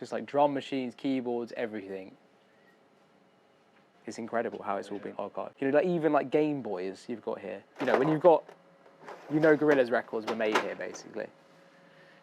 Just like drum machines, keyboards, everything. It's incredible how it's all been archived. You know, like even like Game Boys you've got here. You know, when you've got, you know, Gorillaz records were made here basically.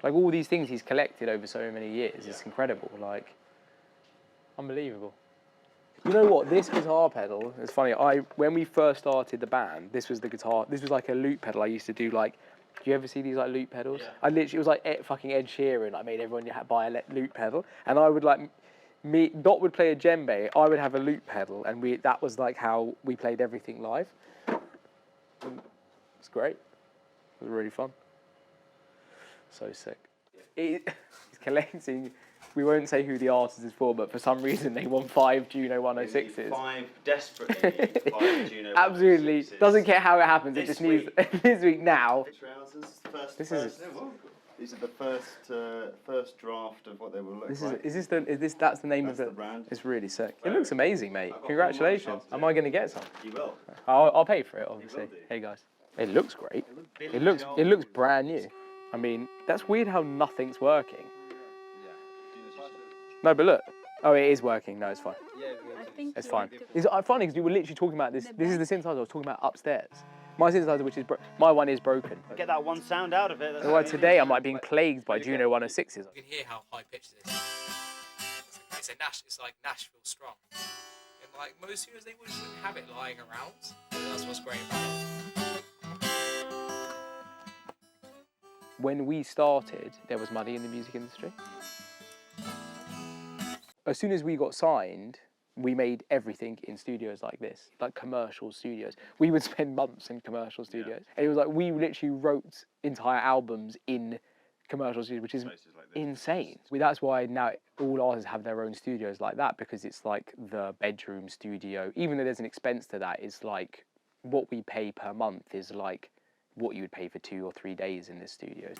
Like all these things he's collected over so many years. It's incredible. Like, unbelievable. You know what? This guitar pedal, it's funny. When we first started the band, this was the guitar. This was like a loop pedal. I used to do like. Do you ever see these like loop pedals? Yeah. It was like fucking Ed Sheeran. I made everyone buy a loop pedal, and I would like. Dot would play a djembe, I would have a loop pedal, and that was like how we played everything live. It's great. It was really fun. So sick. He's collecting, we won't say who the artist is for, but for some reason they want 5 Juno-106s. 5 desperately need 5 Juno-106s. Absolutely. Doesn't care how it happens, it just needs this week now. These are the first draft of what they will look like. That's the name of the brand. It's really sick. It looks amazing, mate. Congratulations. Am I going to get some? You will. I'll pay for it, obviously. Hey guys. It looks great. It looks brand new. I mean, that's weird how nothing's working. No, but look. Oh, it is working. No, it's fine. It's fine. It's funny because we were literally talking about this. This is the synthesizer I was talking about upstairs. My synthesizer, which is my one is broken. Get that one sound out of it. That's why today I'm like being plagued by Juno-106s. You can hear how high pitched it is. It's like Nashville strong. And like most studios, they wouldn't have it lying around. So that's what's great about it. When we started, there was money in the music industry. As soon as we got signed, we made everything in studios like this, like commercial studios. We would spend months in commercial studios. And it was like, we literally wrote entire albums in commercial studios, which is insane. That's why now all artists have their own studios like that, because it's like the bedroom studio. Even though there's an expense to that, it's like what we pay per month is like what you would pay for 2 or 3 days in this studio.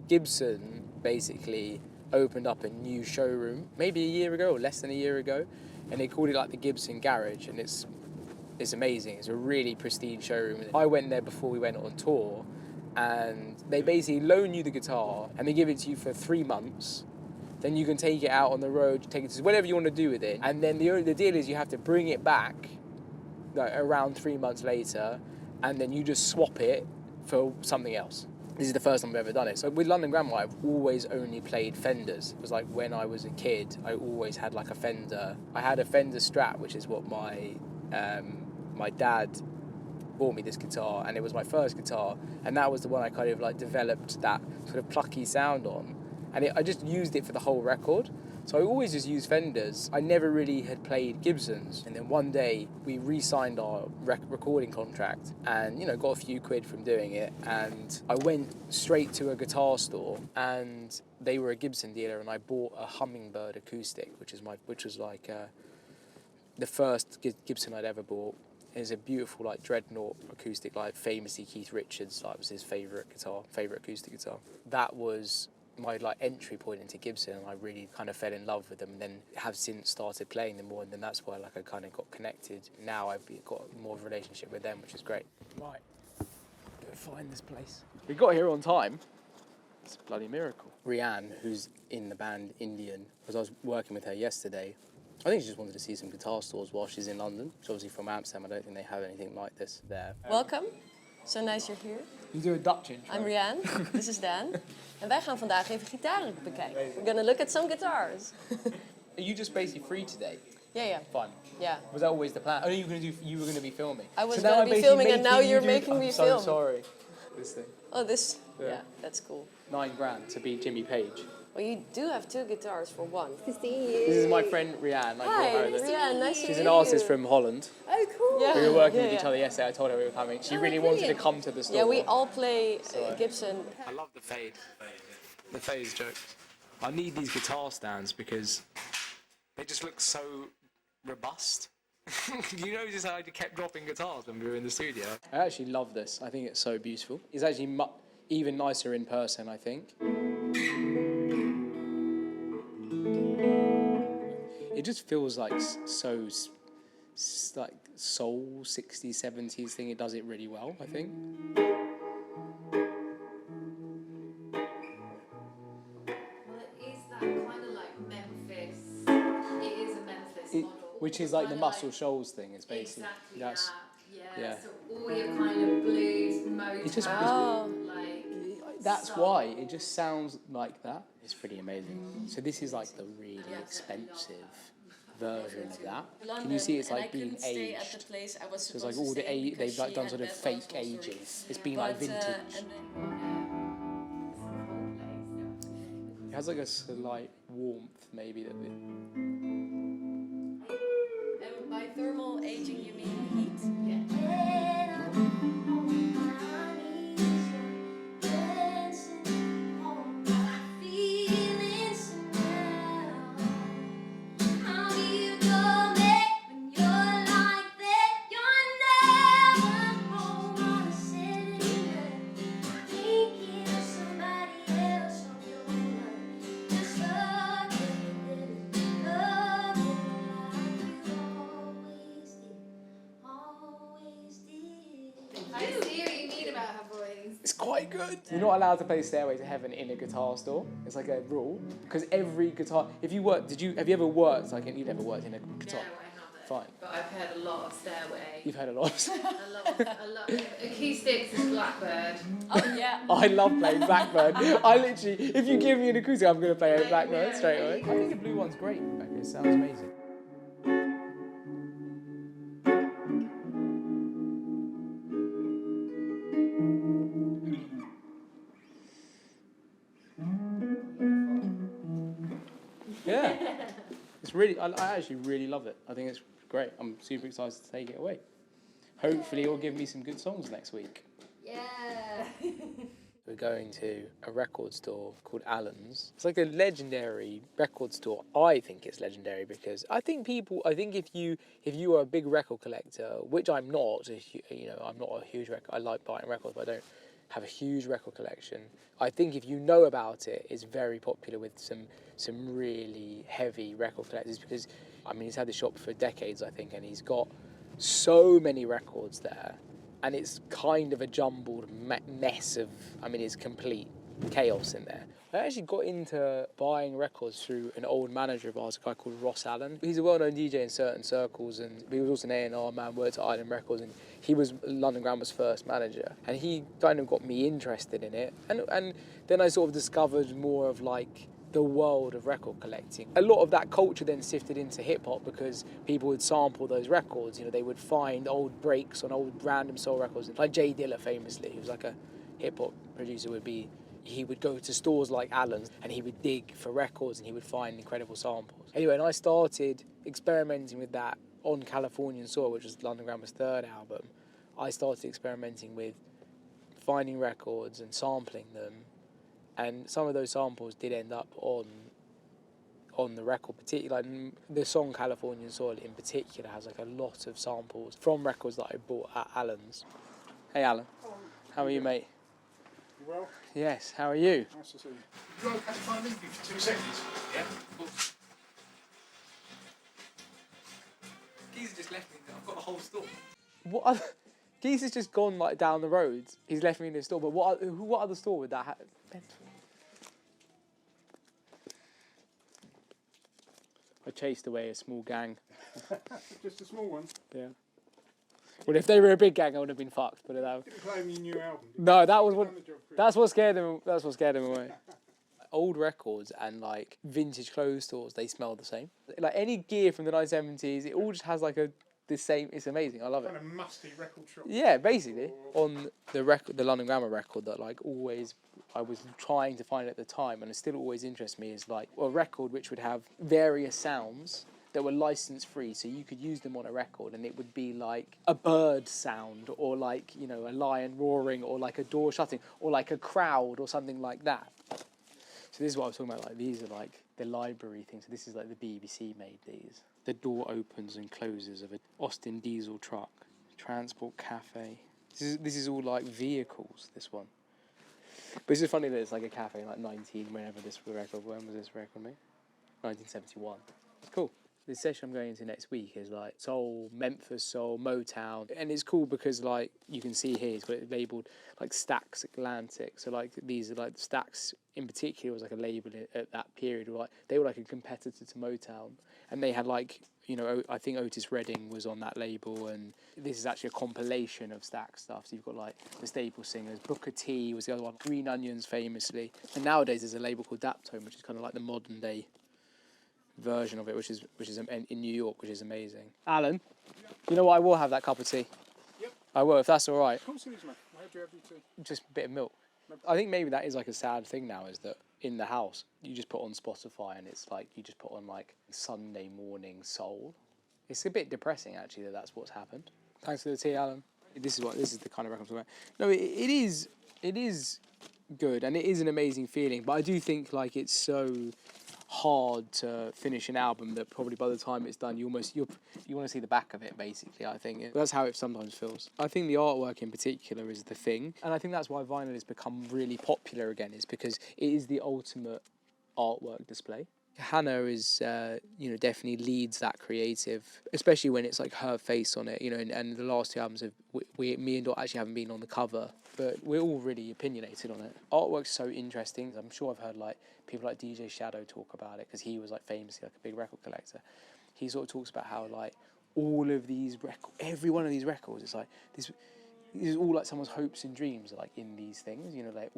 Gibson basically opened up a new showroom maybe a year ago or less than a year ago, and they called it like the Gibson Garage, and it's amazing. It's a really pristine showroom. I went there before we went on tour, and they basically loan you the guitar and they give it to you for 3 months. Then you can take it out on the road, take it to whatever you want to do with it, and then the deal is you have to bring it back like, around 3 months later, and then you just swap it for something else. This is the first time I've ever done it. So with London Grammar, I've always only played Fenders. It was like when I was a kid, I always had like a Fender. I had a Fender Strat, which is what my dad bought me this guitar, and it was my first guitar, and that was the one I kind of like developed that sort of plucky sound on. And I just used it for the whole record. So I always just used Fenders. I never really had played Gibsons. And then one day we re-signed our recording contract and, you know, got a few quid from doing it. And I went straight to a guitar store, and they were a Gibson dealer, and I bought a Hummingbird acoustic, which was like the first Gibson I'd ever bought. It's a beautiful like dreadnought acoustic, like famously Keith Richards, like was his favourite acoustic guitar. That was my like entry point into Gibson, and I really kind of fell in love with them, and then have since started playing them more, and then that's why like I kind of got connected. Now I've got more of a relationship with them, which is great. Right, go find this place. We got here on time. It's a bloody miracle. Rianne, who's in the band Indian, because I was working with her yesterday, I think she just wanted to see some guitar stores while she's in London. She's obviously from Amsterdam. I don't think they have anything like this there. Welcome. So nice you're here. You do a Dutch intro. I'm Rianne. This is Dan. En wij gaan vandaag even gitaren bekijken. We're gonna look at some guitars. Are you just basically free today? Yeah. Fun. Yeah. Was that always the plan? Oh, you were gonna be filming. I was gonna be filming, and now you're making me film. I'm so sorry. This thing. Oh, this. Yeah, that's cool. $9,000 to be Jimmy Page. Well, you do have 2 guitars for one. This is my friend Rianne. Hi, Rianne. Nice to meet you. She's an artist from Holland. Oh, cool. Yeah. We were working with each other yesterday. I told her we were coming. She really wanted to come to the store. Yeah, we all play Gibson. I love the fade. The fade is jokes. I need these guitar stands because they just look so robust. You know, just how I kept dropping guitars when we were in the studio. I actually love this. I think it's so beautiful. It's actually even nicer in person, I think. It just feels like so like soul 60s, 70s thing. It does it really well, I think. Which is like the Muscle Shoals thing. It's basically Exactly that. yeah. So all your kind of blues, Motown, It's just like that's soul. why it just sounds like that. It's pretty amazing. So this is like the really expensive version of that. Can you see it's like being aged? So it's like all the they've like done sort of fake aging. It's been like vintage. It has like a slight warmth maybe that. And by thermal aging, you mean heat? I see what you mean about her voice. It's quite good. You're not allowed to play Stairway to Heaven in a guitar store. It's like a rule because every guitar. If you work, have you ever worked like you've never worked in a guitar? No, I haven't. Fine. But I've heard a lot of Stairway. You've heard a lot. a lot of acoustics is Blackbird. Oh yeah. I love playing Blackbird. I literally, if you give me an acoustic, I'm going to play a Blackbird straight away. I think the blue one's great. It sounds amazing. Yeah, it's really. I actually really love it. I think it's great. I'm super excited to take it away. Hopefully, it'll give me some good songs next week. Yeah. We're going to a record store called Allen's. It's like a legendary record store. I think it's legendary because I think if you are a big record collector, which I'm not, I'm not a huge record. I like buying records, but I don't have a huge record collection. I think if you know about it, it's very popular with some really heavy record collectors because, I mean, he's had the shop for decades, I think, and he's got so many records there. And it's kind of a jumbled mess of, it's complete chaos in there. I actually got into buying records through an old manager of ours, a guy called Ross Allen. He's a well-known DJ in certain circles, and he was also an A&R man, worked at Island Records, and he was London Grammar's first manager. And he kind of got me interested in it. And then I sort of discovered more of like the world of record collecting. A lot of that culture then sifted into hip-hop because people would sample those records. They would find old breaks on old random soul records. Like Jay Dilla famously, who was like a hip-hop producer, he would go to stores like Allen's and he would dig for records and he would find incredible samples. Anyway, and I started experimenting with that on Californian Soil, which was London Grammar's third album. I started experimenting with finding records and sampling them, and some of those samples did end up on the record, particularly like the song Californian Soil in particular has like a lot of samples from records that I bought at Allen's. Hey Alan, how are you, mate? You well? Yes, how are you? Nice to see you. You want to catch my link for 2 seconds? Yeah, cool. Geezer just left me. I've got the whole store. Geese has just gone like down the road. He's left me in the store, but what other store would that have? I chased away a small gang. Just a small one. Yeah. Well, if they were a big gang, I would have been fucked. But that. Didn't play me your new album. No, that was what. That's what scared them. That's what scared them away. Old records and like vintage clothes stores, they smell the same. Like any gear from the 1970s, it all just has like the same. It's amazing. I love it. Kind of musty record shop. Yeah, basically on the record, the London Grammar record that like always I was trying to find at the time, and it still always interests me, is like a record which would have various sounds that were license free, so you could use them on a record, and it would be like a bird sound, or like a lion roaring, or like a door shutting, or like a crowd, or something like that. So this is what I was talking about. Like these are like the library things. So this is like the BBC made these. The door opens and closes of an Austin diesel truck. Transport cafe. This is all like vehicles. This one. But it's just funny that it's like a cafe, like 19. When was this record made? 1971. It's cool. The session I'm going into next week is like soul, Memphis soul, Motown, and it's cool because like you can see here, it's got it labelled like Stax Atlantic. So like these are like Stax in particular was like a label at that period. Like they were like a competitor to Motown, and they had like, you know, I think Otis Redding was on that label, and this is actually a compilation of Stax stuff. So you've got like the staple singers, Booker T was the other one, Green Onions famously, and nowadays there's a label called Daptone, which is kind of like the modern day version of it, which is in New York, which is amazing. Alan, you know what? I will have that cup of tea. Yep. I will, if that's all right. Of course it is, mate. How do you have your tea? Just a bit of milk. I think maybe that is like a sad thing now, is that in the house you just put on Spotify and it's like you just put on like Sunday morning soul. It's a bit depressing actually that that's what's happened. Thanks for the tea, Alan. This is the kind of record I'm talking about. No, it is good and it is an amazing feeling, but I do think like it's so hard to finish an album that probably by the time it's done you want to see the back of it, basically. I think that's how it sometimes feels. I think the artwork in particular is the thing, and I think that's why vinyl has become really popular again, is because it is the ultimate artwork display. Hannah is definitely leads that creative, especially when it's like her face on it, and the last two albums have me and Dot actually haven't been on the cover, but we're all really opinionated on it. Artwork's so interesting. I'm sure I've heard like people like DJ Shadow talk about it, because he was like famously like a big record collector. He sort of talks about how like all of these every one of these records, it's like this is all like someone's hopes and dreams are like in these things, like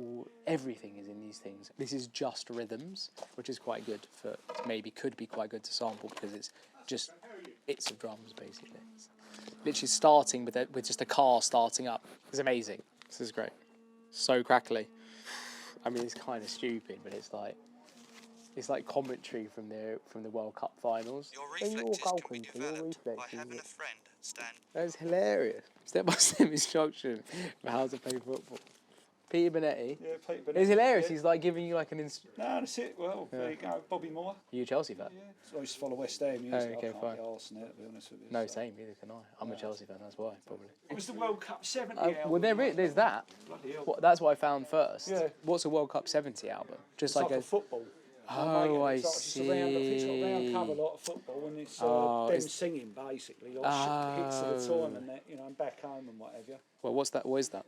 everything is in these things. This is just rhythms, which is quite good could be quite good to sample, because it's just bits of drums basically. It's literally starting with just a car starting up. It's amazing. This is great. So crackly. I mean, it's kind of stupid, but it's like commentary from the World Cup finals. Your reflexes can be developed by having a friend stand. That's hilarious. Step-by-step instruction for how to play football. Peter Bonetti. Yeah, Peter Bonetti. It's hilarious. Yeah. He's like giving you like an No, that's it. Well, there you go. Bobby Moore. Are you a Chelsea fan? Yeah. So I used to follow West Ham. Oh, okay, I can't fine. be arsed in it, to be honest with you. No, so. same. Neither can I. I'm a Chelsea fan. That's why, probably. It was the World Cup 70 Well, there's that. Bloody hell. That's what I found first. Yeah. What's a World Cup 70 album? Just It's like a football. Oh, I it's like, see. It's got a round cover like a football, and it's them singing basically, like hits at a time, and that, and back home and what have you. Well, what's that? What is that?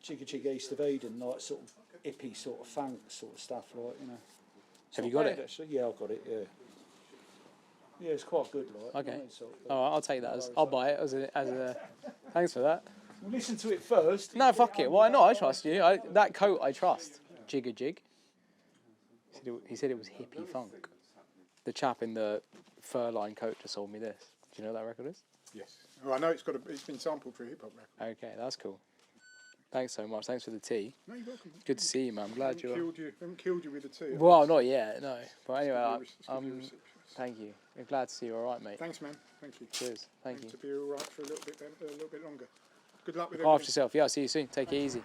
Chigga Chigga East of Eden, like sort of hippie sort of funk sort of stuff, like It's Have not you got bad, it? Actually. Yeah, I've got it. Yeah. Yeah, it's quite good, like. Okay. Sort of, All right, I'll take that. I'll buy it as a. Thanks for that. We'll listen to it first. No, fuck it. Why not? I trust you. That coat, I trust. Jigga Jig. He said it was hippie funk. The chap in the fur-lined coat just sold me this. Do you know what that record is? Yes. Well, I know it's been sampled for a hip hop record. Okay, that's cool. Thanks so much. Thanks for the tea. No, you're welcome. Good to see you, man. I'm glad you're. Haven't killed you with the tea. Well, not yet, no. But anyway, It's thank you. I'm glad to see you. All right, mate. Thanks, man. Thank you. Cheers. Thank you. To be all right for a little bit longer. Good luck with Look after yourself. Yeah, I'll see you soon. Take it easy.